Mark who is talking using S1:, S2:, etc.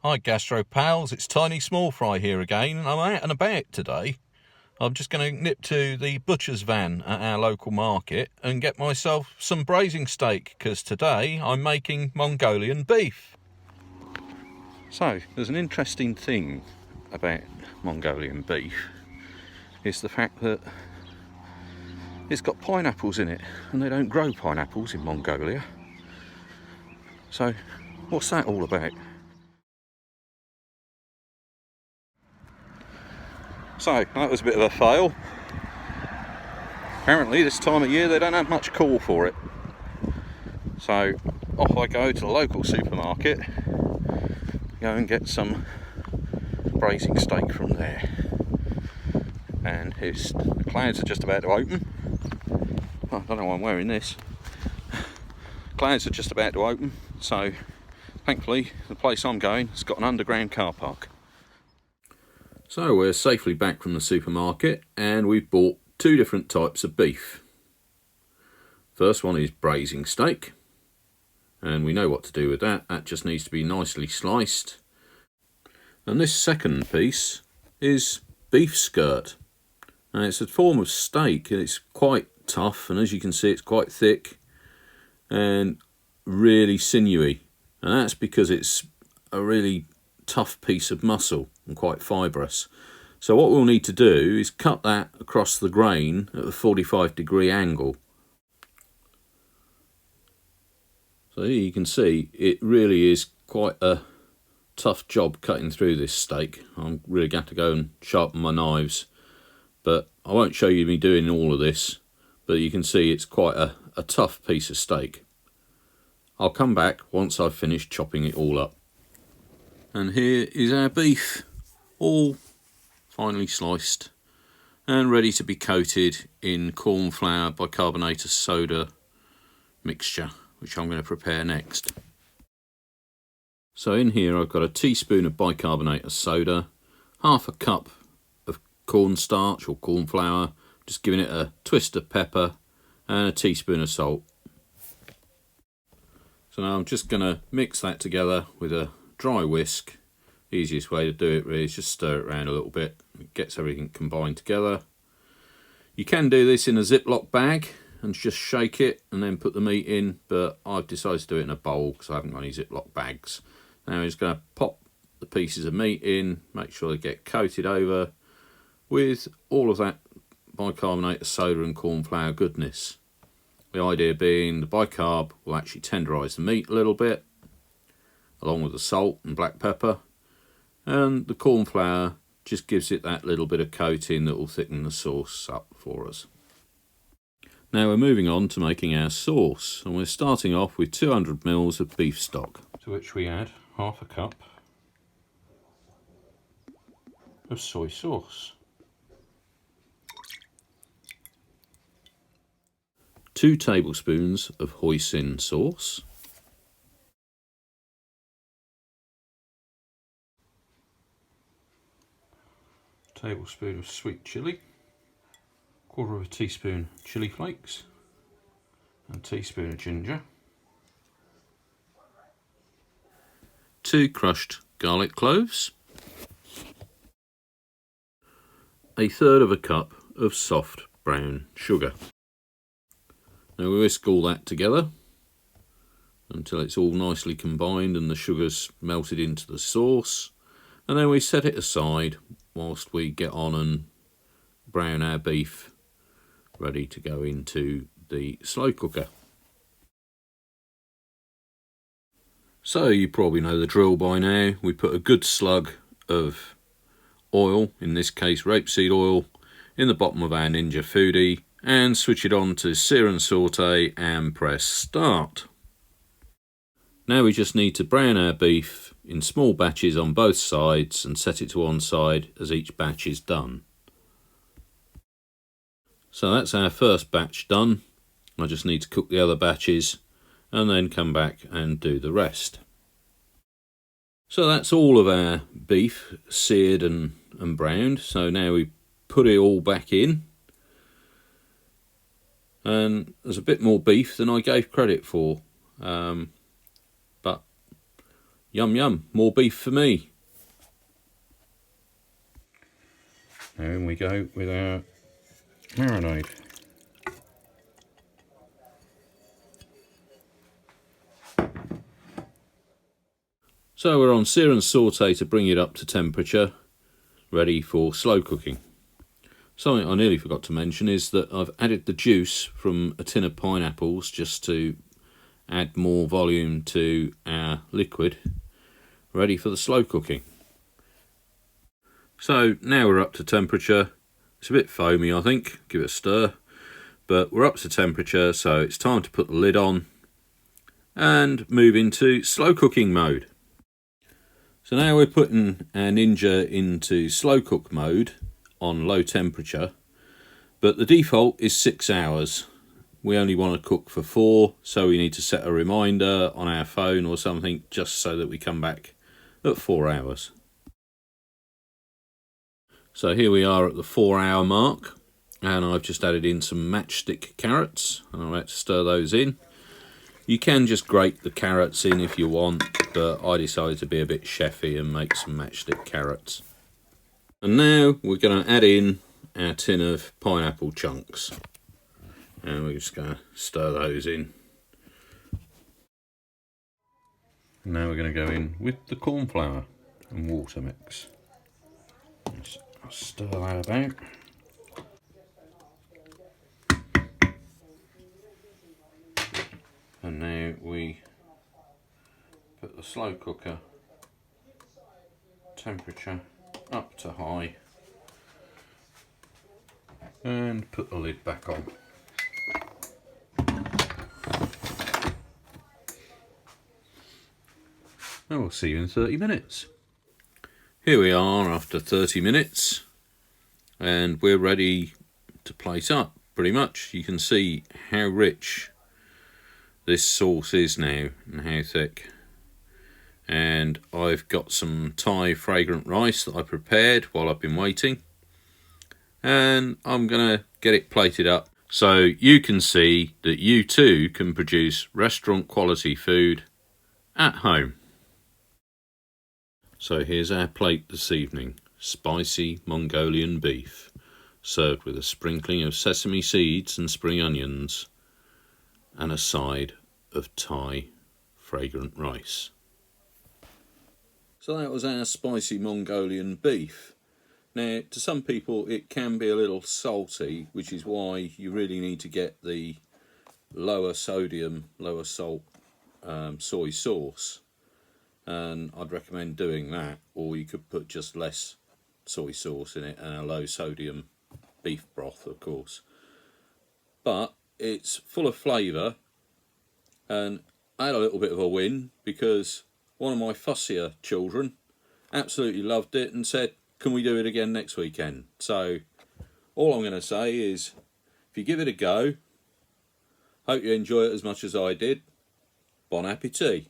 S1: Hi Gastro Pals, it's Tiny Small Fry here again, and I'm out and about today. I'm just going to nip to the butcher's van at our local market and get myself some braising steak, because today I'm making Mongolian beef. So, there's an interesting thing about Mongolian beef. It's the fact that it's got pineapples in it, and they don't grow pineapples in Mongolia. So, what's that all about? So, that was a bit of a fail. Apparently this time of year they don't have much call for it. So off I go to the local supermarket, go and get some braising steak from there. And the clouds are just about to open. Oh, I don't know why I'm wearing this. Clouds are just about to open, so thankfully the place I'm going has got an underground car park. So we're safely back from the supermarket, and we've bought two different types of beef. First one is braising steak, and we know what to do with that. That just needs to be nicely sliced. And this second piece is beef skirt. Now it's a form of steak, and it's quite tough, and as you can see it's quite thick and really sinewy, and that's because it's a really tough piece of muscle and quite fibrous. So what we'll need to do is cut that across the grain at a 45-degree angle. So here you can see it really is quite a tough job cutting through this steak. I'm really going to go and sharpen my knives, but I won't show you me doing all of this, but you can see it's quite a tough piece of steak. I'll come back once I've finished chopping it all up. And here is our beef, all finely sliced and ready to be coated in corn flour, bicarbonate of soda mixture, which I'm going to prepare next. So in here I've got a teaspoon of bicarbonate of soda, half a cup of cornstarch or corn flour, just giving it a twist of pepper, and a teaspoon of salt. So now I'm just going to mix that together with a dry whisk. Easiest way to do it really is just stir it around a little bit. It gets everything combined together. You can do this in a Ziploc bag and just shake it and then put the meat in, but I've decided to do it in a bowl because I haven't got any Ziploc bags. Now I'm just going to pop the pieces of meat in, make sure they get coated over with all of that bicarbonate of soda and corn flour goodness. The idea being the bicarb will actually tenderise the meat a little bit, along with the salt and black pepper, and the corn flour just gives it that little bit of coating that will thicken the sauce up for us. Now we're moving on to making our sauce, and we're starting off with 200 ml of beef stock, to which we add half a cup of soy sauce, 2 tablespoons of hoisin sauce, tablespoon of sweet chilli, quarter of a teaspoon chili flakes, and a teaspoon of ginger, 2 crushed garlic cloves, a third of a cup of soft brown sugar. Now we whisk all that together until it's all nicely combined and the sugar's melted into the sauce, and then we set it aside whilst we get on and brown our beef ready to go into the slow cooker. So you probably know the drill by now. We put a good slug of oil, in this case rapeseed oil, in the bottom of our Ninja Foodi and switch it on to sear and saute and press start. Now we just need to brown our beef in small batches on both sides and set it to one side as each batch is done. So that's our first batch done. I just need to cook the other batches and then come back and do the rest. So that's all of our beef seared and browned. So now we put it all back in, and there's a bit more beef than I gave credit for, but yum yum, more beef for me. Now in we go with our marinade. So we're on sear and saute to bring it up to temperature, ready for slow cooking. Something I nearly forgot to mention is that I've added the juice from a tin of pineapples just to add more volume to our liquid, ready for the slow cooking. So now we're up to temperature. It's a bit foamy, I think, give it a stir, but we're up to temperature, so it's time to put the lid on and move into slow cooking mode. So now we're putting our Ninja into slow cook mode on low temperature, but the default is 6 hours. We only want to cook for 4, so we need to set a reminder on our phone or something just so that we come back at 4 hours. So here we are at the 4-hour mark, and I've just added in some matchstick carrots, and I'm about to stir those in. You can just grate the carrots in if you want, but I decided to be a bit chefy and make some matchstick carrots. And now we're going to add in our tin of pineapple chunks, and we're just going to stir those in. And now we're going to go in with the corn flour and water mix. Just stir that about. And now we put the slow cooker temperature up to high and put the lid back on. And we'll see you in 30 minutes. Here we are after 30 minutes and we're ready to plate up pretty much. You can see how rich this sauce is now and how thick. And I've got some Thai fragrant rice that I prepared while I've been waiting, and I'm gonna get it plated up so you can see that you too can produce restaurant quality food at home. So here's our plate this evening: spicy Mongolian beef served with a sprinkling of sesame seeds and spring onions and a side of Thai fragrant rice. So that was our spicy Mongolian beef. Now, to some people it can be a little salty, which is why you really need to get the lower sodium, lower salt soy sauce. And I'd recommend doing that, or you could put just less soy sauce in it and a low sodium beef broth, of course. But it's full of flavour, and I had a little bit of a win because one of my fussier children absolutely loved it and said, can we do it again next weekend? So all I'm going to say is, if you give it a go, hope you enjoy it as much as I did. Bon appétit.